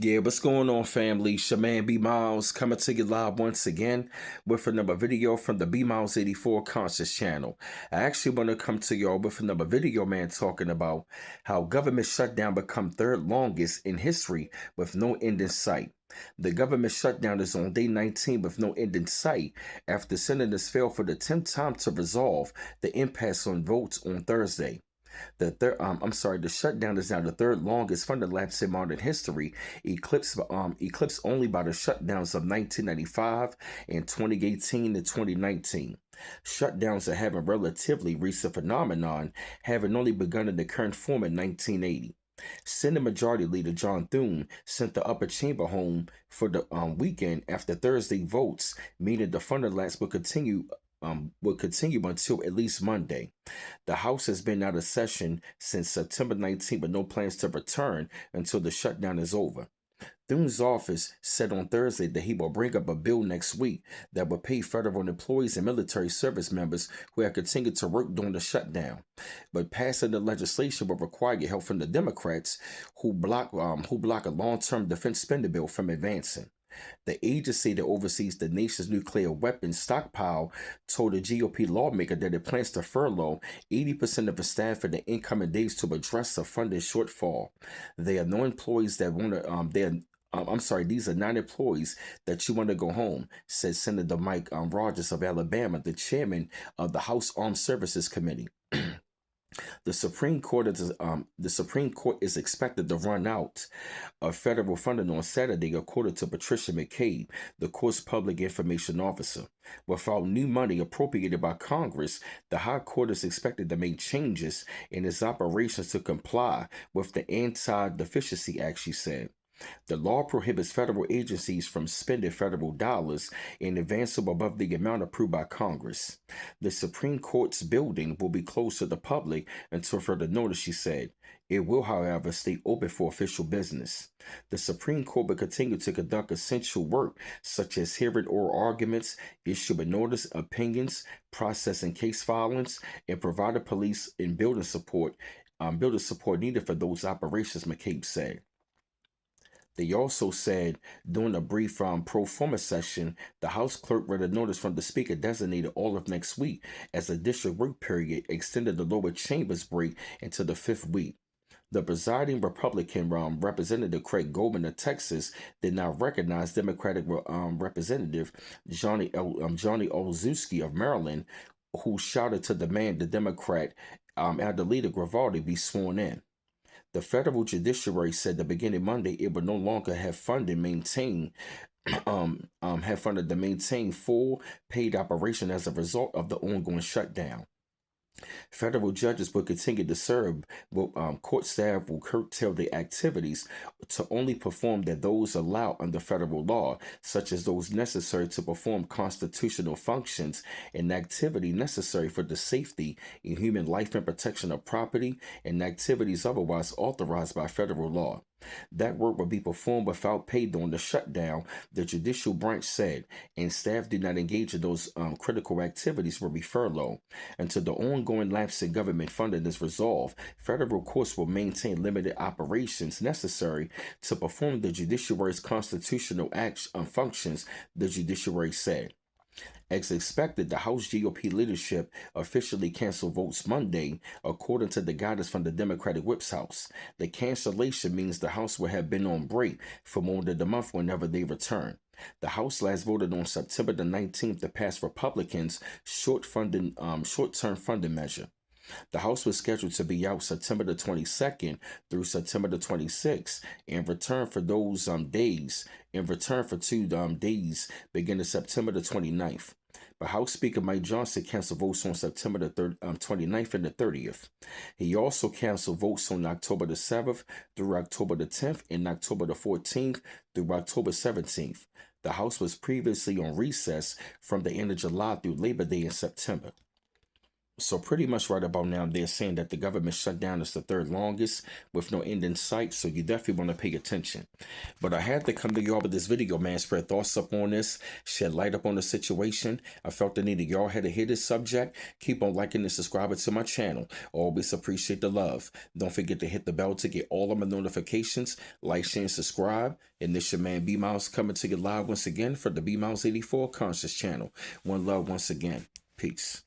Yeah, what's going on, family? Shaman B Miles coming to you live once again with another video from the B Miles 84 Conscious channel. I actually want to come to y'all with another video, man, talking about how government shutdown become third longest in history with no end in sight. The government shutdown is on day 19 with no end in sight after senators failed for the 10th time to resolve the impasse on votes on Thursday. The shutdown is now the third longest funded lapse in modern history, eclipsed only by the shutdowns of 1995 and 2018 and 2019. Shutdowns are having relatively recent phenomenon, having only begun in the current form in 1980. Senate Majority Leader John Thune sent the upper chamber home for the weekend after Thursday votes, meaning the funded lapse will continue until at least Monday. The House has been out of session since September 19th with no plans to return until the shutdown is over. Thune's office said on Thursday that he will bring up a bill next week that will pay federal employees and military service members who have continued to work during the shutdown. But passing the legislation will require help from the Democrats who block a long-term defense spending bill from advancing. The agency that oversees the nation's nuclear weapons stockpile told a GOP lawmaker that it plans to furlough 80% of its staff in the incoming days to address a funding shortfall. They are no employees that want to. These are not employees that you want to go home," said Senator Mike Rogers of Alabama, the chairman of the House Armed Services Committee. The Supreme Court is expected to run out of federal funding on Saturday, according to Patricia McCabe, the court's public information officer. Without new money appropriated by Congress, the High Court is expected to make changes in its operations to comply with the Anti-Deficiency Act, she said. The law prohibits federal agencies from spending federal dollars in advance or above the amount approved by Congress. The Supreme Court's building will be closed to the public until further notice, she said. It will, however, stay open for official business. The Supreme Court will continue to conduct essential work such as hearing oral arguments, issuing notice, opinions, processing case filings, and providing police and building support needed for those operations, McCabe said. They also said during a brief pro forma session, the House clerk read a notice from the Speaker designated all of next week as a district work period, extended the lower chamber's break into the fifth week. The presiding Republican Representative Craig Goldman of Texas did not recognize Democratic Representative Johnny Olszewski of Maryland, who shouted to demand the Democrat Adelita Grivaldi be sworn in. The federal judiciary said that beginning Monday, it would no longer have funded to maintain full paid operation as a result of the ongoing shutdown. Federal judges will continue to serve, but court staff will curtail their activities to only perform those allowed under federal law, such as those necessary to perform constitutional functions and activity necessary for the safety and human life and protection of property, and activities otherwise authorized by federal law. That work will be performed without pay during the shutdown, the judicial branch said, and staff do not engage in those critical activities will be furloughed. Until the ongoing lapse in government funding is resolved, federal courts will maintain limited operations necessary to perform the judiciary's constitutional functions, the judiciary said. As expected, the House GOP leadership officially canceled votes Monday, according to the guidance from the Democratic Whip's House. The cancellation means the House will have been on break for more than a month whenever they return. The House last voted on September the 19th to pass Republicans' short-term funding measure. The House was scheduled to be out September the 22nd through September the 26th, in return for 2 days beginning September the 29th. But House Speaker Mike Johnson canceled votes on September the 29th and the 30th. He also canceled votes on October the 7th through October the 10th and October the 14th through October 17th. The House was previously on recess from the end of July through Labor Day in September. So pretty much right about now, they're saying that the government shutdown is the third longest with no end in sight. So you definitely want to pay attention. But I had to come to y'all with this video, man. Spread thoughts up on this, shed light up on the situation. I felt the need that y'all had to hear this subject. Keep on liking and subscribing to my channel. Always appreciate the love. Don't forget to hit the bell to get all of my notifications. Like, share, and subscribe. And this your man B Miles coming to you live once again for the B Miles 84 Conscious channel. One love once again. Peace.